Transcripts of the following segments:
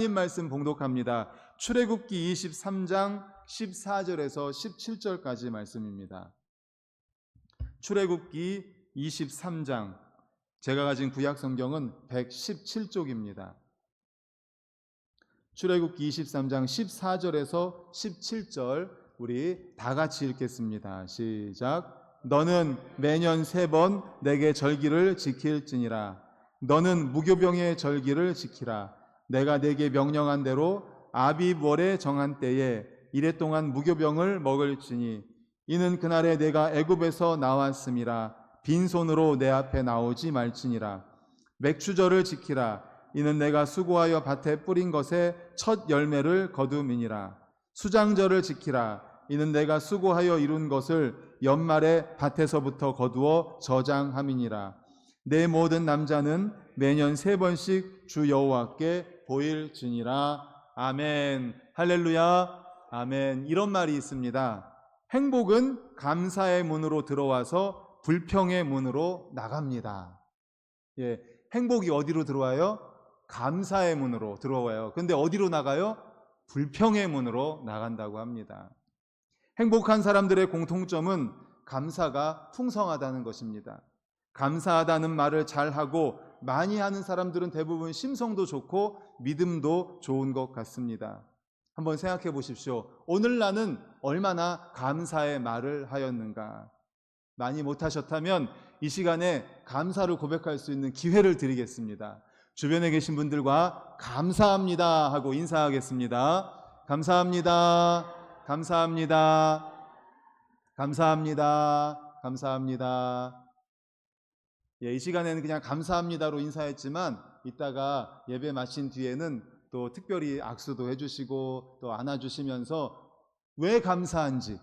하나님 말씀 봉독합니다. 출애굽기 23장 14절에서 17절까지 말씀입니다. 출애굽기 23장, 제가 가진 구약 성경은 117쪽입니다. 출애굽기 23장 14절에서 17절 우리 다 같이 읽겠습니다. 시작. 너는 매년 3번 내게 절기를 지킬지니라. 너는 무교병의 절기를 지키라. 내가 내게 명령한 대로 아비월에 정한 때에 이래 동안 무교병을 먹을지니 이는 그날에 내가 애굽에서 나왔음이라. 빈손으로 내 앞에 나오지 말지니라. 맥추절을 지키라. 이는 내가 수고하여 밭에 뿌린 것의 첫 열매를 거둠이니라. 수장절을 지키라. 이는 내가 수고하여 이룬 것을 연말에 밭에서부터 거두어 저장함이니라. 내 모든 남자는 매년 3번씩 주 여호와께 보일지니라. 아멘. 할렐루야. 아멘. 이런 말이 있습니다. 행복은 감사의 문으로 들어와서 불평의 문으로 나갑니다. 예, 행복이 어디로 들어와요? 감사의 문으로 들어와요. 근데 어디로 나가요? 불평의 문으로 나간다고 합니다. 행복한 사람들의 공통점은 감사가 풍성하다는 것입니다. 감사하다는 말을 잘하고 많이 하는 사람들은 대부분 심성도 좋고 믿음도 좋은 것 같습니다. 한번 생각해 보십시오. 오늘 나는 얼마나 감사의 말을 하였는가. 많이 못하셨다면 이 시간에 감사를 고백할 수 있는 기회를 드리겠습니다. 주변에 계신 분들과 감사합니다 하고 인사하겠습니다. 감사합니다. 감사합니다. 감사합니다. 감사합니다. 이 시간에는 그냥 감사합니다로 인사했지만 이따가 예배 마친 뒤에는 또 특별히 악수도 해주시고 또 안아주시면서 왜 감사한지,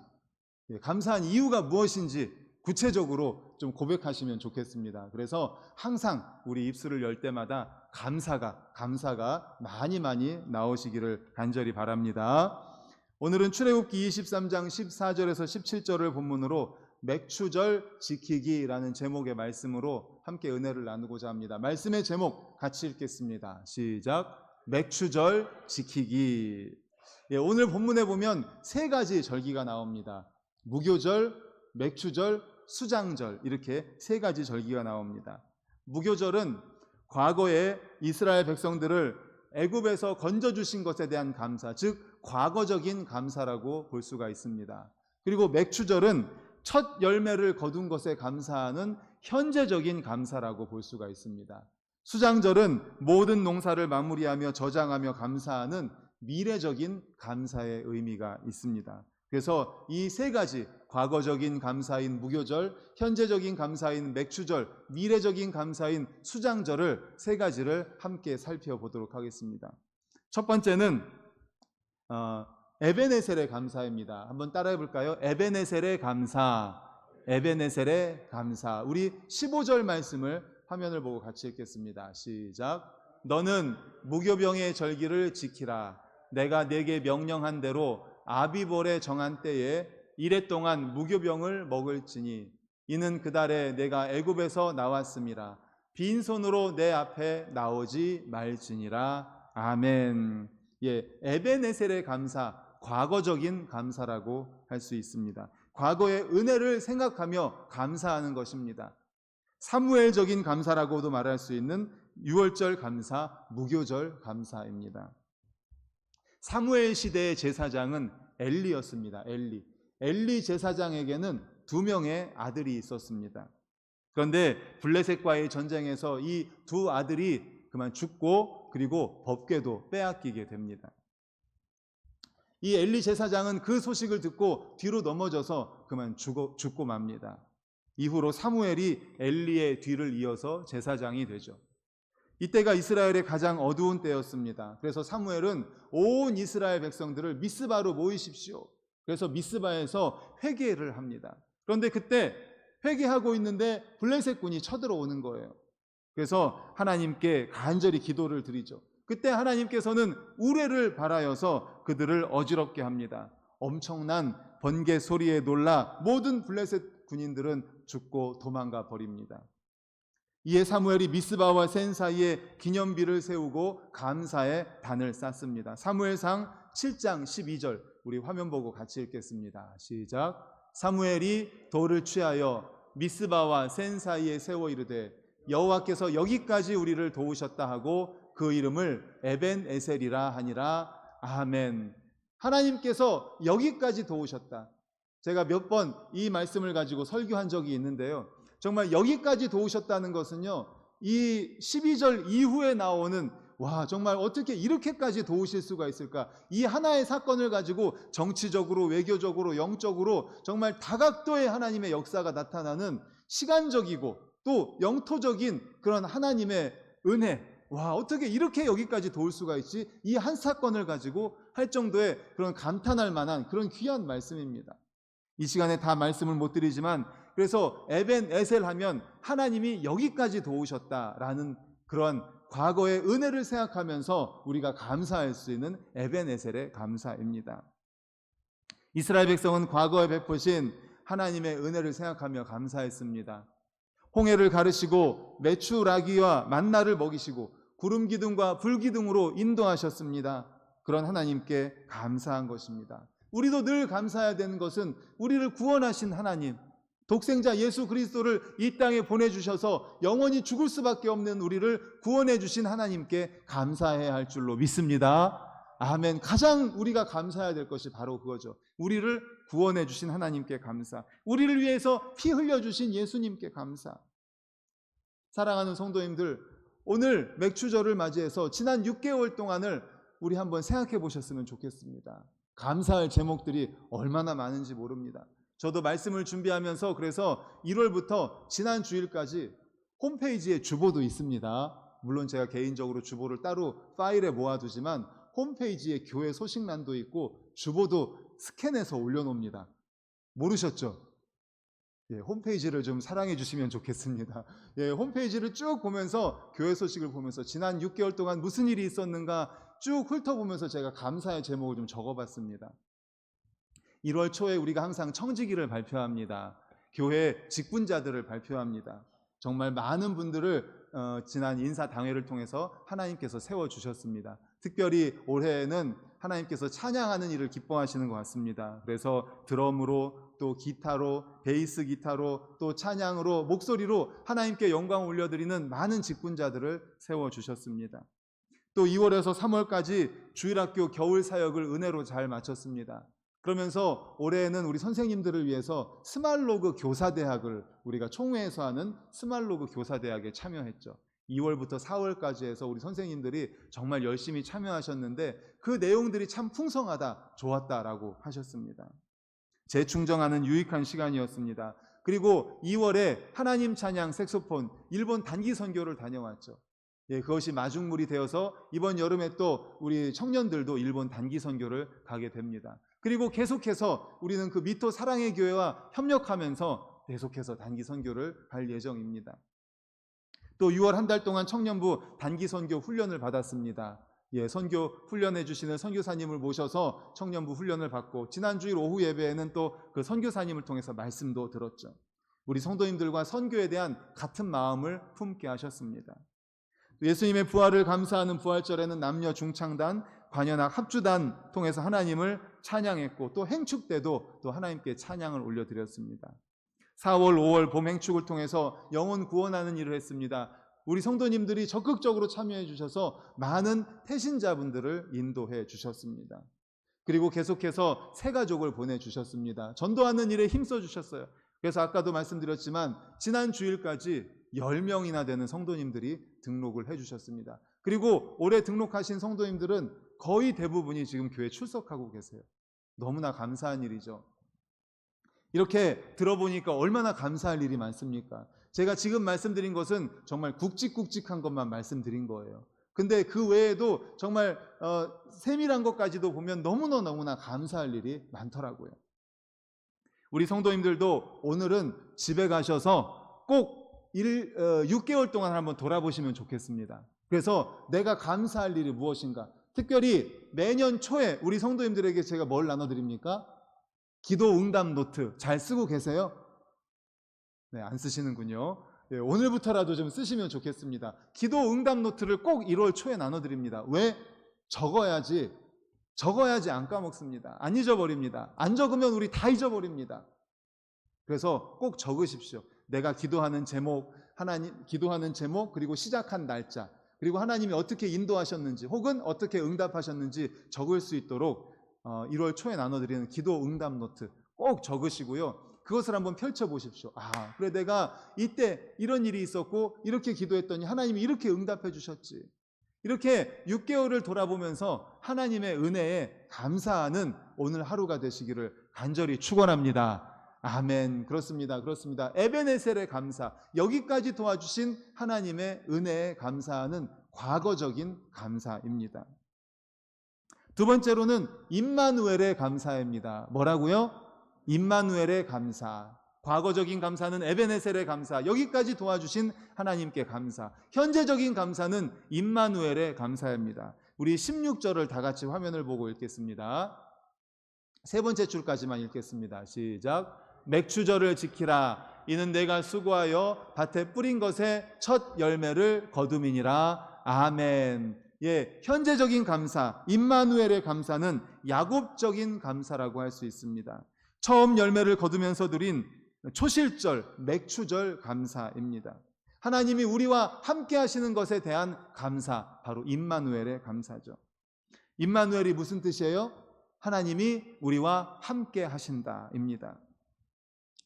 감사한 이유가 무엇인지 구체적으로 좀 고백하시면 좋겠습니다. 그래서 항상 우리 입술을 열 때마다 감사가 많이 나오시기를 간절히 바랍니다. 오늘은 출애굽기 23장 14절에서 17절을 본문으로 맥추절 지키기라는 제목의 말씀으로 함께 은혜를 나누고자 합니다. 말씀의 제목 같이 읽겠습니다. 시작. 맥추절 지키기. 오늘 본문에 보면 3가지 절기가 나옵니다. 무교절, 맥추절, 수장절, 이렇게 3가지 절기가 나옵니다. 무교절은 과거에 이스라엘 백성들을 애굽에서 건져주신 것에 대한 감사, 즉 과거적인 감사라고 볼 수가 있습니다. 그리고 맥추절은 첫 열매를 거둔 것에 감사하는 현재적인 감사라고 볼 수가 있습니다. 수장절은 모든 농사를 마무리하며 저장하며 감사하는 미래적인 감사의 의미가 있습니다. 그래서 이 3가지, 과거적인 감사인 무교절, 현재적인 감사인 맥추절, 미래적인 감사인 수장절을 3가지를 함께 살펴보도록 하겠습니다. 첫 번째는 에베네셀의 감사입니다. 한번 따라해 볼까요? 에베네셀의 감사. 에베네셀의 감사. 우리 15절 말씀을 화면을 보고 같이 읽겠습니다. 시작. 너는 무교병의 절기를 지키라. 내가 내게 명령한 대로 아비볼에 정한 때에 이래 동안 무교병을 먹을지니 이는 그달에 내가 애굽에서 나왔음이라. 빈손으로 내 앞에 나오지 말지니라. 아멘. 에베네셀의 감사, 과거적인 감사라고 할 수 있습니다. 과거의 은혜를 생각하며 감사하는 것입니다. 사무엘적인 감사라고도 말할 수 있는 유월절 감사, 무교절 감사입니다. 사무엘 시대의 제사장은 엘리였습니다. 엘리 제사장에게는 2명의 아들이 있었습니다. 그런데 블레셋과의 전쟁에서 이 2 아들이 그만 죽고 그리고 법궤도 빼앗기게 됩니다. 이 엘리 제사장은 그 소식을 듣고 뒤로 넘어져서 그만 죽고 맙니다. 이후로 사무엘이 엘리의 뒤를 이어서 제사장이 되죠. 이때가 이스라엘의 가장 어두운 때였습니다. 그래서 사무엘은 온 이스라엘 백성들을 미스바로 모이십시오. 그래서 미스바에서 회개를 합니다. 그런데 그때 회개하고 있는데 블레셋군이 쳐들어오는 거예요. 그래서 하나님께 간절히 기도를 드리죠. 그때 하나님께서는 우레를 발하여서 그들을 어지럽게 합니다. 엄청난 번개 소리에 놀라 모든 블레셋 군인들은 죽고 도망가 버립니다. 이에 사무엘이 미스바와 센 사이에 기념비를 세우고 감사의 단을 쌓습니다. 사무엘상 7장 12절 우리 화면 보고 같이 읽겠습니다. 시작. 사무엘이 돌을 취하여 미스바와 센 사이에 세워 이르되 여호와께서 여기까지 우리를 도우셨다 하고 그 이름을 에벤에셀이라 하니라. 아멘. 하나님께서 여기까지 도우셨다. 제가 몇 번 이 말씀을 가지고 설교한 적이 있는데요. 정말 여기까지 도우셨다는 것은요, 이 12절 이후에 나오는 와, 정말 어떻게 이렇게까지 도우실 수가 있을까? 이 하나의 사건을 가지고 정치적으로, 외교적으로, 영적으로 정말 다각도의 하나님의 역사가 나타나는 시간적이고 또 영토적인 그런 하나님의 은혜, 와, 어떻게 이렇게 여기까지 도울 수가 있지? 이 한 사건을 가지고 할 정도의 그런 감탄할 만한 그런 귀한 말씀입니다. 이 시간에 다 말씀을 못 드리지만, 그래서 에벤에셀 하면 하나님이 여기까지 도우셨다라는 그런 과거의 은혜를 생각하면서 우리가 감사할 수 있는 에벤에셀의 감사입니다. 이스라엘 백성은 과거에 베푸신 하나님의 은혜를 생각하며 감사했습니다. 홍해를 가르시고 메추라기와 만나를 먹이시고 구름 기둥과 불 기둥으로 인도하셨습니다. 그런 하나님께 감사한 것입니다. 우리도 늘 감사해야 되는 것은 우리를 구원하신 하나님, 독생자 예수 그리스도를 이 땅에 보내주셔서 영원히 죽을 수밖에 없는 우리를 구원해 주신 하나님께 감사해야 할 줄로 믿습니다. 아멘. 가장 우리가 감사해야 될 것이 바로 그거죠. 우리를 구원해 주신 하나님께 감사, 우리를 위해서 피 흘려 주신 예수님께 감사. 사랑하는 성도님들, 오늘 맥추절을 맞이해서 지난 6개월 동안을 우리 한번 생각해 보셨으면 좋겠습니다. 감사할 제목들이 얼마나 많은지 모릅니다. 저도 말씀을 준비하면서 그래서 1월부터 지난 주일까지 홈페이지에 주보도 있습니다. 물론 제가 개인적으로 주보를 따로 파일에 모아두지만 홈페이지에 교회 소식란도 있고 주보도 스캔해서 올려놓습니다. 모르셨죠? 예, 홈페이지를 좀 사랑해 주시면 좋겠습니다. 예, 홈페이지를 쭉 보면서 교회 소식을 보면서 지난 6개월 동안 무슨 일이 있었는가 쭉 훑어보면서 제가 감사의 제목을 좀 적어봤습니다. 1월 초에 우리가 항상 청지기를 발표합니다. 교회 직분자들을 발표합니다. 정말 많은 분들을 지난 인사당회를 통해서 하나님께서 세워주셨습니다. 특별히 올해는 하나님께서 찬양하는 일을 기뻐하시는 것 같습니다. 그래서 드럼으로 또 기타로, 베이스 기타로 또 찬양으로, 목소리로 하나님께 영광 올려드리는 많은 직분자들을 세워주셨습니다. 또 2월에서 3월까지 주일학교 겨울 사역을 은혜로 잘 마쳤습니다. 그러면서 올해에는 우리 선생님들을 위해서 스말로그 교사대학을 우리가 총회에서 하는 스말로그 교사대학에 참여했죠. 2월부터 4월까지 해서 우리 선생님들이 정말 열심히 참여하셨는데 그 내용들이 참 풍성하다, 좋았다라고 하셨습니다. 재충정하는 유익한 시간이었습니다. 그리고 2월에 하나님 찬양 색소폰 일본 단기 선교를 다녀왔죠. 예, 그것이 마중물이 되어서 이번 여름에 또 우리 청년들도 일본 단기 선교를 가게 됩니다. 그리고 계속해서 우리는 그 미토 사랑의 교회와 협력하면서 계속해서 단기 선교를 갈 예정입니다. 또 6월 한 달 동안 청년부 단기 선교 훈련을 받았습니다. 예, 선교 훈련해 주시는 선교사님을 모셔서 청년부 훈련을 받고 지난 주일 오후 예배에는 또 그 선교사님을 통해서 말씀도 들었죠. 우리 성도님들과 선교에 대한 같은 마음을 품게 하셨습니다. 예수님의 부활을 감사하는 부활절에는 남녀 중창단, 관현악 합주단 통해서 하나님을 찬양했고 또 행축 때도 또 하나님께 찬양을 올려드렸습니다. 4월, 5월 봄 행축을 통해서 영혼 구원하는 일을 했습니다. 우리 성도님들이 적극적으로 참여해 주셔서 많은 태신자분들을 인도해 주셨습니다. 그리고 계속해서 새 가족을 보내주셨습니다. 전도하는 일에 힘써 주셨어요. 그래서 아까도 말씀드렸지만 지난 주일까지 10명이나 되는 성도님들이 등록을 해주셨습니다. 그리고 올해 등록하신 성도님들은 거의 대부분이 지금 교회 출석하고 계세요. 너무나 감사한 일이죠. 이렇게 들어보니까 얼마나 감사할 일이 많습니까? 제가 지금 말씀드린 것은 정말 굵직굵직한 것만 말씀드린 거예요. 근데 그 외에도 정말 세밀한 것까지도 보면 너무나 감사할 일이 많더라고요. 우리 성도님들도 오늘은 집에 가셔서 꼭 6개월 동안 한번 돌아보시면 좋겠습니다. 그래서 내가 감사할 일이 무엇인가? 특별히 매년 초에 우리 성도님들에게 제가 뭘 나눠드립니까? 기도 응답 노트 잘 쓰고 계세요? 네, 안 쓰시는군요. 예, 오늘부터라도 좀 쓰시면 좋겠습니다. 기도 응답 노트를 꼭 1월 초에 나눠드립니다. 왜? 적어야지 안 까먹습니다. 안 잊어버립니다. 안 적으면 우리 다 잊어버립니다. 그래서 꼭 적으십시오. 내가 기도하는 제목, 기도하는 제목, 그리고 시작한 날짜, 그리고 하나님이 어떻게 인도하셨는지 혹은 어떻게 응답하셨는지 적을 수 있도록 1월 초에 나눠드리는 기도 응답 노트 꼭 적으시고요. 그것을 한번 펼쳐보십시오. 그래 내가 이때 이런 일이 있었고 이렇게 기도했더니 하나님이 이렇게 응답해 주셨지. 이렇게 6개월을 돌아보면서 하나님의 은혜에 감사하는 오늘 하루가 되시기를 간절히 축원합니다. 아멘. 그렇습니다. 에베네셀의 감사, 여기까지 도와주신 하나님의 은혜에 감사하는 과거적인 감사입니다. 두 번째로는 임마누엘의 감사입니다. 뭐라고요? 임마누엘의 감사. 과거적인 감사는 에베네셀의 감사, 여기까지 도와주신 하나님께 감사. 현재적인 감사는 임마누엘의 감사입니다. 우리 16절을 다 같이 화면을 보고 읽겠습니다. 세 번째 줄까지만 읽겠습니다. 시작. 맥추절을 지키라. 이는 내가 수고하여 밭에 뿌린 것의 첫 열매를 거둠이니라. 아멘. 예, 현재적인 감사, 임마누엘의 감사는 야곱적인 감사라고 할 수 있습니다. 처음 열매를 거두면서 드린 초실절, 맥추절 감사입니다. 하나님이 우리와 함께 하시는 것에 대한 감사, 바로 임마누엘의 감사죠. 임마누엘이 무슨 뜻이에요? 하나님이 우리와 함께 하신다입니다.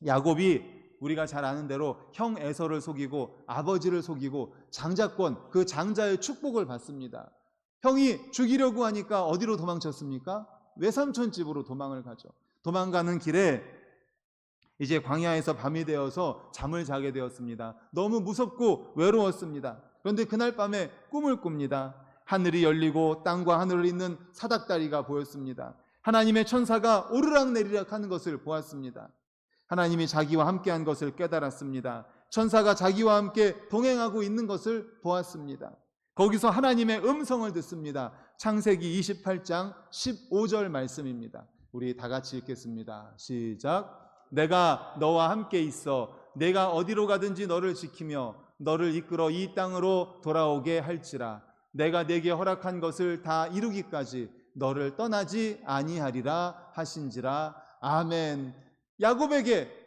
야곱이 우리가 잘 아는 대로 형 에서를 속이고 아버지를 속이고 장자권, 그 장자의 축복을 받습니다. 형이 죽이려고 하니까 어디로 도망쳤습니까? 외삼촌 집으로 도망을 가죠. 도망가는 길에 이제 광야에서 밤이 되어서 잠을 자게 되었습니다. 너무 무섭고 외로웠습니다. 그런데 그날 밤에 꿈을 꿉니다. 하늘이 열리고 땅과 하늘을 잇는 사닥다리가 보였습니다. 하나님의 천사가 오르락내리락 하는 것을 보았습니다. 하나님이 자기와 함께한 것을 깨달았습니다. 천사가 자기와 함께 동행하고 있는 것을 보았습니다. 거기서 하나님의 음성을 듣습니다. 창세기 28장 15절 말씀입니다. 우리 다 같이 읽겠습니다. 시작. 내가 너와 함께 있어 내가 어디로 가든지 너를 지키며 너를 이끌어 이 땅으로 돌아오게 할지라. 내가 내게 허락한 것을 다 이루기까지 너를 떠나지 아니하리라 하신지라. 아멘. 야곱에게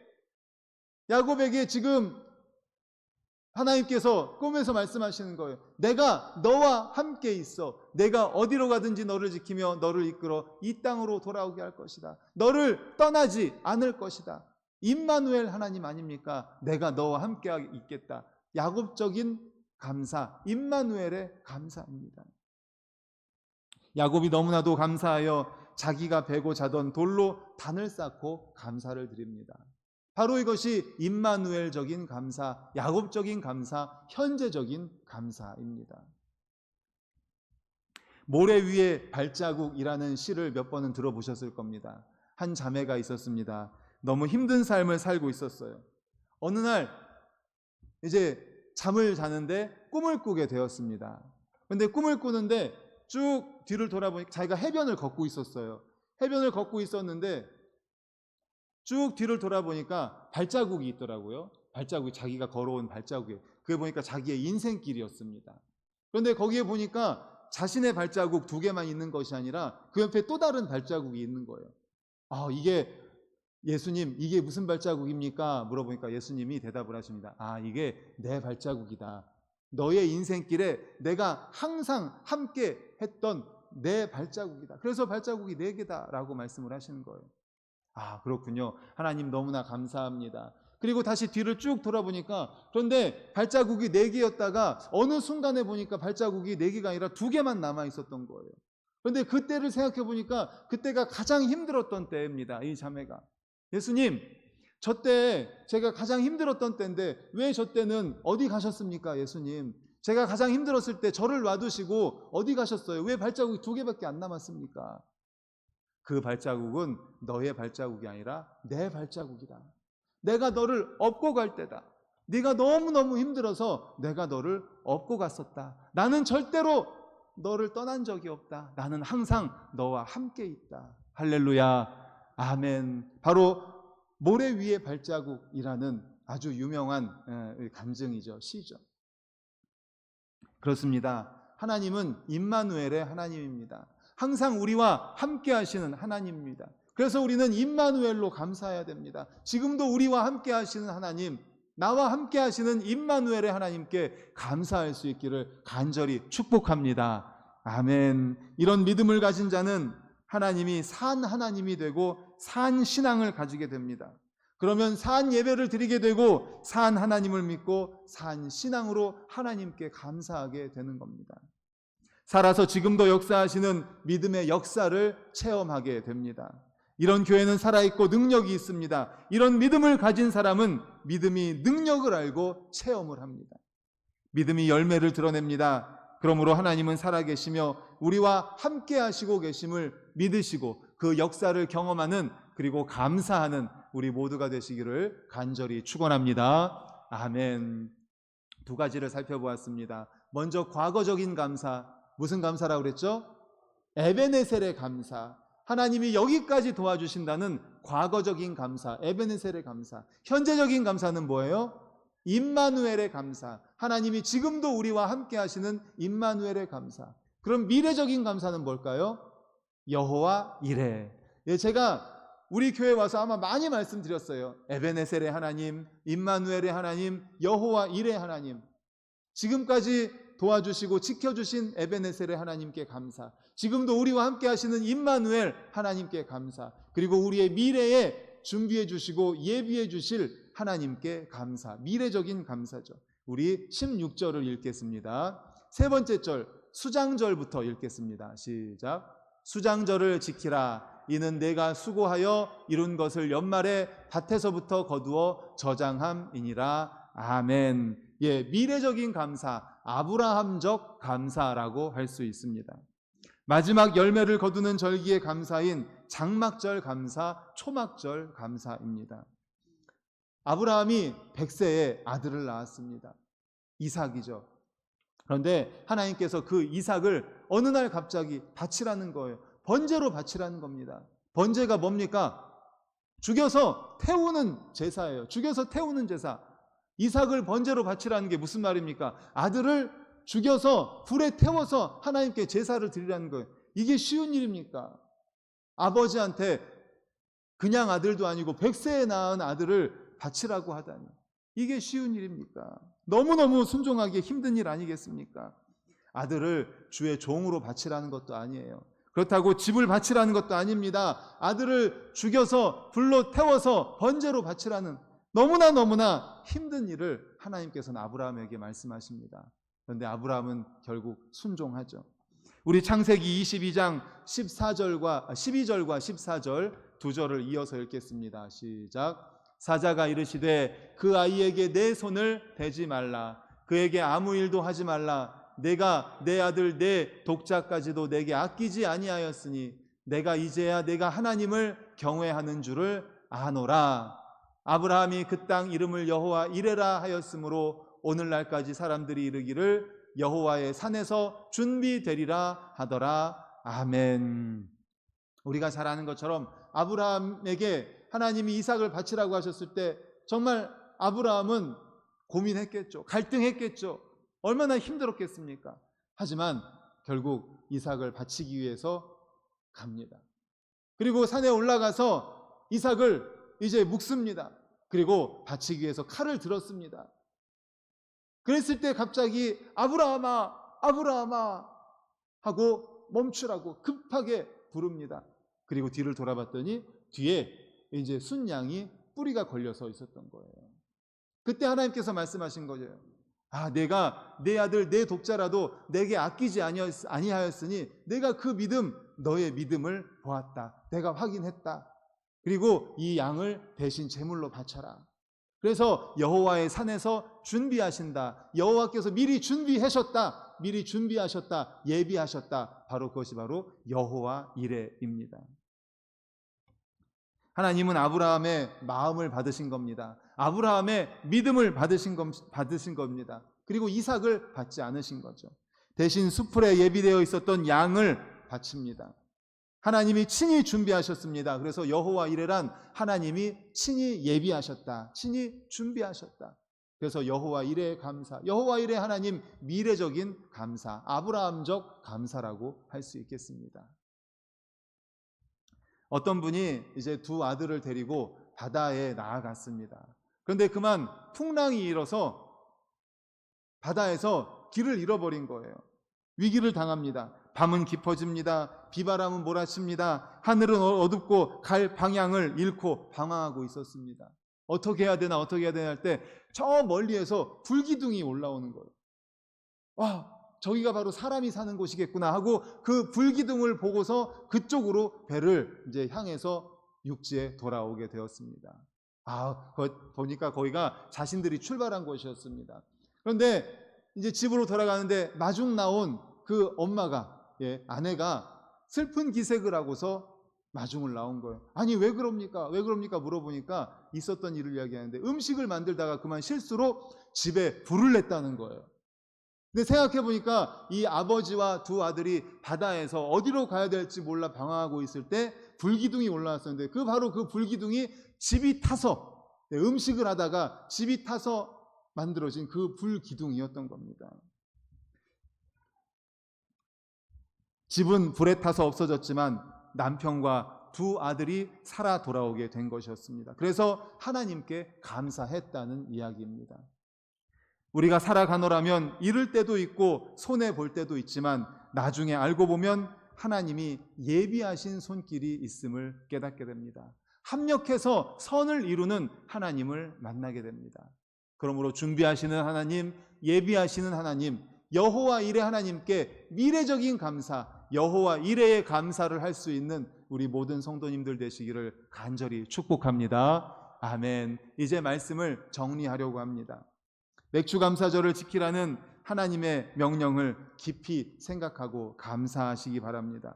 지금 하나님께서 꿈에서 말씀하시는 거예요. 내가 너와 함께 있어. 내가 어디로 가든지 너를 지키며 너를 이끌어 이 땅으로 돌아오게 할 것이다. 너를 떠나지 않을 것이다. 임마누엘 하나님 아닙니까? 내가 너와 함께 있겠다. 야곱적인 감사, 임마누엘의 감사입니다. 야곱이 너무나도 감사하여 자기가 베고 자던 돌로 단을 쌓고 감사를 드립니다. 바로 이것이 임마누엘적인 감사, 야곱적인 감사, 현재적인 감사입니다. 모래 위에 발자국이라는 시를 몇 번은 들어보셨을 겁니다. 한 자매가 있었습니다. 너무 힘든 삶을 살고 있었어요. 어느 날 이제 잠을 자는데 꿈을 꾸게 되었습니다. 그런데 꿈을 꾸는데 쭉 뒤를 돌아보니까 자기가 해변을 걷고 있었어요. 해변을 걷고 있었는데 쭉 뒤를 돌아보니까 발자국이 있더라고요. 발자국이 자기가 걸어온 발자국이에요. 그게 보니까 자기의 인생길이었습니다. 그런데 거기에 보니까 자신의 발자국 2개만 있는 것이 아니라 그 옆에 또 다른 발자국이 있는 거예요. 이게 예수님, 이게 무슨 발자국입니까? 물어보니까 예수님이 대답을 하십니다. 이게 내 발자국이다. 너의 인생길에 내가 항상 함께 했던 내 발자국이다. 그래서 발자국이 4개다 라고 말씀을 하시는 거예요. 그렇군요. 하나님 너무나 감사합니다. 그리고 다시 뒤를 쭉 돌아보니까 그런데 발자국이 4개였다가 어느 순간에 보니까 발자국이 4개가 아니라 2개만 남아 있었던 거예요. 그런데 그때를 생각해 보니까 그때가 가장 힘들었던 때입니다. 이 자매가. 예수님, 저 때 제가 가장 힘들었던 때인데 왜 저 때는 어디 가셨습니까? 예수님, 제가 가장 힘들었을 때 저를 놔두시고 어디 가셨어요? 왜 발자국이 2개밖에 안 남았습니까? 그 발자국은 너의 발자국이 아니라 내 발자국이다. 내가 너를 업고 갈 때다. 네가 너무너무 힘들어서 내가 너를 업고 갔었다. 나는 절대로 너를 떠난 적이 없다. 나는 항상 너와 함께 있다. 할렐루야. 아멘. 바로 모래 위의 발자국이라는 아주 유명한 간증이죠. 시죠. 그렇습니다. 하나님은 임마누엘의 하나님입니다. 항상 우리와 함께 하시는 하나님입니다. 그래서 우리는 임마누엘로 감사해야 됩니다. 지금도 우리와 함께 하시는 하나님, 나와 함께 하시는 임마누엘의 하나님께 감사할 수 있기를 간절히 축복합니다. 아멘. 이런 믿음을 가진 자는 하나님이 산 하나님이 되고 산 신앙을 가지게 됩니다. 그러면 산 예배를 드리게 되고 산 하나님을 믿고 산 신앙으로 하나님께 감사하게 되는 겁니다. 살아서 지금도 역사하시는 믿음의 역사를 체험하게 됩니다. 이런 교회는 살아있고 능력이 있습니다. 이런 믿음을 가진 사람은 믿음이 능력을 알고 체험을 합니다. 믿음이 열매를 드러냅니다. 그러므로 하나님은 살아계시며 우리와 함께 하시고 계심을 믿으시고 그 역사를 경험하는, 그리고 감사하는 우리 모두가 되시기를 간절히 축원합니다. 아멘. 두 가지를 살펴보았습니다. 먼저 과거적인 감사. 무슨 감사라고 그랬죠? 에베네셀의 감사. 하나님이 여기까지 도와주신다는 과거적인 감사, 에베네셀의 감사. 현재적인 감사는 뭐예요? 임마누엘의 감사. 하나님이 지금도 우리와 함께 하시는 임마누엘의 감사. 그럼 미래적인 감사는 뭘까요? 여호와 이레. 제가 우리 교회 와서 아마 많이 말씀드렸어요. 에베네셀의 하나님, 임마누엘의 하나님, 여호와 이레 하나님. 지금까지 도와주시고 지켜주신 에베네셀의 하나님께 감사. 지금도 우리와 함께 하시는 임마누엘 하나님께 감사. 그리고 우리의 미래에 준비해 주시고 예비해 주실 하나님께 감사. 미래적인 감사죠. 우리 16절을 읽겠습니다. 세 번째 절, 수장절부터 읽겠습니다. 시작. 수장절을 지키라. 이는 내가 수고하여 이룬 것을 연말에 밭에서부터 거두어 저장함이니라. 아멘. 미래적인 감사, 아브라함적 감사라고 할 수 있습니다. 마지막 열매를 거두는 절기의 감사인 장막절 감사, 초막절 감사입니다. 아브라함이 100세에 아들을 낳았습니다. 이삭이죠. 그런데 하나님께서 그 이삭을 어느 날 갑자기 바치라는 거예요. 번제로 바치라는 겁니다. 번제가 뭡니까? 죽여서 태우는 제사예요. 죽여서 태우는 제사. 이삭을 번제로 바치라는 게 무슨 말입니까? 아들을 죽여서 불에 태워서 하나님께 제사를 드리라는 거예요. 이게 쉬운 일입니까? 아버지한테 그냥 아들도 아니고 100세에 낳은 아들을 바치라고 하다니, 이게 쉬운 일입니까? 너무너무 순종하기 힘든 일 아니겠습니까? 아들을 주의 종으로 바치라는 것도 아니에요. 그렇다고 집을 바치라는 것도 아닙니다. 아들을 죽여서 불로 태워서 번제로 바치라는 너무나 힘든 일을 하나님께서는 아브라함에게 말씀하십니다. 그런데 아브라함은 결국 순종하죠. 우리 창세기 22장 12절과 14절 두 절을 이어서 읽겠습니다. 시작. 사자가 이르시되 그 아이에게 내 손을 대지 말라. 그에게 아무 일도 하지 말라. 내가 내 아들 내 독자까지도 내게 아끼지 아니하였으니 내가 이제야 내가 하나님을 경외하는 줄을 아노라. 아브라함이 그 땅 이름을 여호와 이레라 하였으므로 오늘날까지 사람들이 이르기를 여호와의 산에서 준비되리라 하더라. 아멘. 우리가 잘 아는 것처럼 아브라함에게 하나님이 이삭을 바치라고 하셨을 때 정말 아브라함은 고민했겠죠. 갈등했겠죠. 얼마나 힘들었겠습니까? 하지만 결국 이삭을 바치기 위해서 갑니다. 그리고 산에 올라가서 이삭을 이제 묶습니다. 그리고 바치기 위해서 칼을 들었습니다. 그랬을 때 갑자기 아브라함아, 아브라함아 하고 멈추라고 급하게 부릅니다. 그리고 뒤를 돌아봤더니 뒤에 이제 순양이 뿌리가 걸려서 있었던 거예요. 그때 하나님께서 말씀하신 거예요. 내가 내 아들 내 독자라도 내게 아끼지 아니하였으니 내가 그 믿음, 너의 믿음을 보았다. 내가 확인했다. 그리고 이 양을 대신 제물로 바쳐라. 그래서 여호와의 산에서 준비하신다. 여호와께서 미리 준비하셨다. 미리 준비하셨다. 예비하셨다. 바로 그것이 바로 여호와 이레입니다. 하나님은 아브라함의 마음을 받으신 겁니다. 아브라함의 믿음을 받으신 겁니다. 그리고 이삭을 받지 않으신 거죠. 대신 수풀에 예비되어 있었던 양을 바칩니다. 하나님이 친히 준비하셨습니다. 그래서 여호와 이레란 하나님이 친히 예비하셨다. 친히 준비하셨다. 그래서 여호와 이레의 감사, 여호와 이레 하나님 미래적인 감사, 아브라함적 감사라고 할 수 있겠습니다. 어떤 분이 이제 두 아들을 데리고 바다에 나아갔습니다. 그런데 그만 풍랑이 일어서 바다에서 길을 잃어버린 거예요. 위기를 당합니다. 밤은 깊어집니다. 비바람은 몰아칩니다. 하늘은 어둡고 갈 방향을 잃고 방황하고 있었습니다. 어떻게 해야 되나 할 때 저 멀리에서 불기둥이 올라오는 거예요. 와, 저기가 바로 사람이 사는 곳이겠구나 하고 그 불기둥을 보고서 그쪽으로 배를 이제 향해서 육지에 돌아오게 되었습니다. 보니까 거기가 자신들이 출발한 곳이었습니다. 그런데 이제 집으로 돌아가는데 마중 나온 그 엄마가, 아내가 슬픈 기색을 하고서 마중을 나온 거예요. 아니 왜 그럽니까? 물어보니까 있었던 일을 이야기하는데 음식을 만들다가 그만 실수로 집에 불을 냈다는 거예요. 근데 생각해 보니까 이 아버지와 두 아들이 바다에서 어디로 가야 될지 몰라 방황하고 있을 때 불기둥이 올라왔었는데 바로 그 불기둥이 집이 타서 음식을 하다가 집이 타서 만들어진 그 불기둥이었던 겁니다. 집은 불에 타서 없어졌지만 남편과 두 아들이 살아 돌아오게 된 것이었습니다. 그래서 하나님께 감사했다는 이야기입니다. 우리가 살아가노라면 잃을 때도 있고 손해볼 때도 있지만 나중에 알고 보면 하나님이 예비하신 손길이 있음을 깨닫게 됩니다. 합력해서 선을 이루는 하나님을 만나게 됩니다. 그러므로 준비하시는 하나님, 예비하시는 하나님, 여호와 이레 하나님께 미래적인 감사, 여호와 이레의 감사를 할 수 있는 우리 모든 성도님들 되시기를 간절히 축복합니다. 아멘. 이제 말씀을 정리하려고 합니다. 맥주감사절을 지키라는 하나님의 명령을 깊이 생각하고 감사하시기 바랍니다.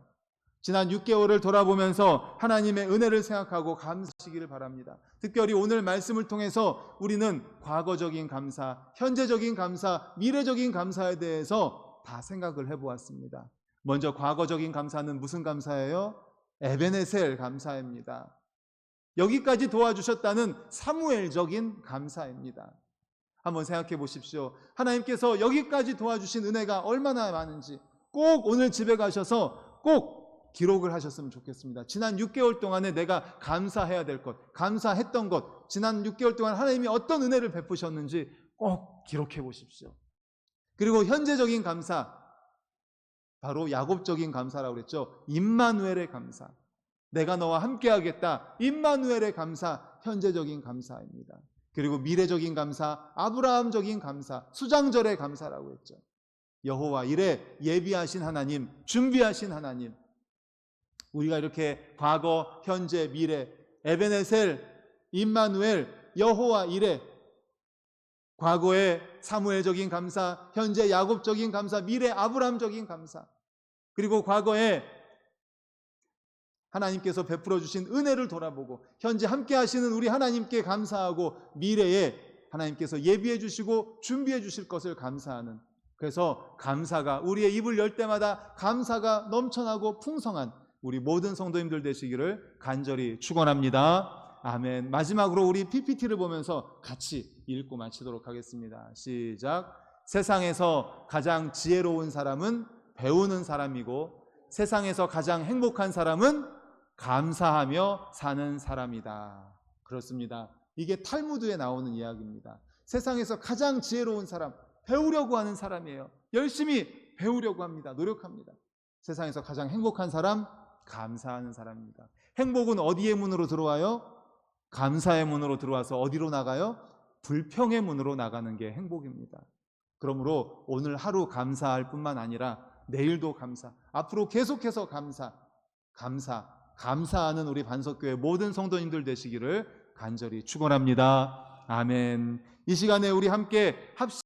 지난 6개월을 돌아보면서 하나님의 은혜를 생각하고 감사하시기를 바랍니다. 특별히 오늘 말씀을 통해서 우리는 과거적인 감사, 현재적인 감사, 미래적인 감사에 대해서 다 생각을 해보았습니다. 먼저 과거적인 감사는 무슨 감사예요? 에베네셀 감사입니다. 여기까지 도와주셨다는 사무엘적인 감사입니다. 한번 생각해 보십시오. 하나님께서 여기까지 도와주신 은혜가 얼마나 많은지 꼭 오늘 집에 가셔서 꼭 기록을 하셨으면 좋겠습니다. 지난 6개월 동안에 내가 감사해야 될 것, 감사했던 것, 지난 6개월 동안 하나님이 어떤 은혜를 베푸셨는지 꼭 기록해 보십시오. 그리고 현재적인 감사, 바로 야곱적인 감사라고 그랬죠. 임마누엘의 감사, 내가 너와 함께 하겠다, 임마누엘의 감사, 현재적인 감사입니다. 그리고 미래적인 감사, 아브라함적인 감사, 수장절의 감사라고 했죠. 여호와 이레, 예비하신 하나님, 준비하신 하나님, 우리가 이렇게 과거, 현재, 미래, 에베네셀, 임마누엘, 여호와 이레, 과거의 사무엘적인 감사, 현재 야곱적인 감사, 미래 아브라함적인 감사, 그리고 과거에 하나님께서 베풀어 주신 은혜를 돌아보고 현재 함께 하시는 우리 하나님께 감사하고 미래에 하나님께서 예비해 주시고 준비해 주실 것을 감사하는, 그래서 감사가 우리의 입을 열 때마다 감사가 넘쳐나고 풍성한 우리 모든 성도님들 되시기를 간절히 축원합니다. 아멘. 마지막으로 우리 PPT를 보면서 같이 읽고 마치도록 하겠습니다. 시작. 세상에서 가장 지혜로운 사람은 배우는 사람이고 세상에서 가장 행복한 사람은 감사하며 사는 사람이다. 그렇습니다. 이게 탈무드에 나오는 이야기입니다. 세상에서 가장 지혜로운 사람, 배우려고 하는 사람이에요. 열심히 배우려고 합니다. 노력합니다. 세상에서 가장 행복한 사람, 감사하는 사람입니다. 행복은 어디의 문으로 들어와요? 감사의 문으로 들어와서 어디로 나가요? 불평의 문으로 나가는 게 행복입니다. 그러므로 오늘 하루 감사할 뿐만 아니라 내일도 감사, 앞으로 계속해서 감사하는 우리 반석교회 모든 성도님들 되시기를 간절히 축원합니다. 아멘. 이 시간에 우리 함께 합시다.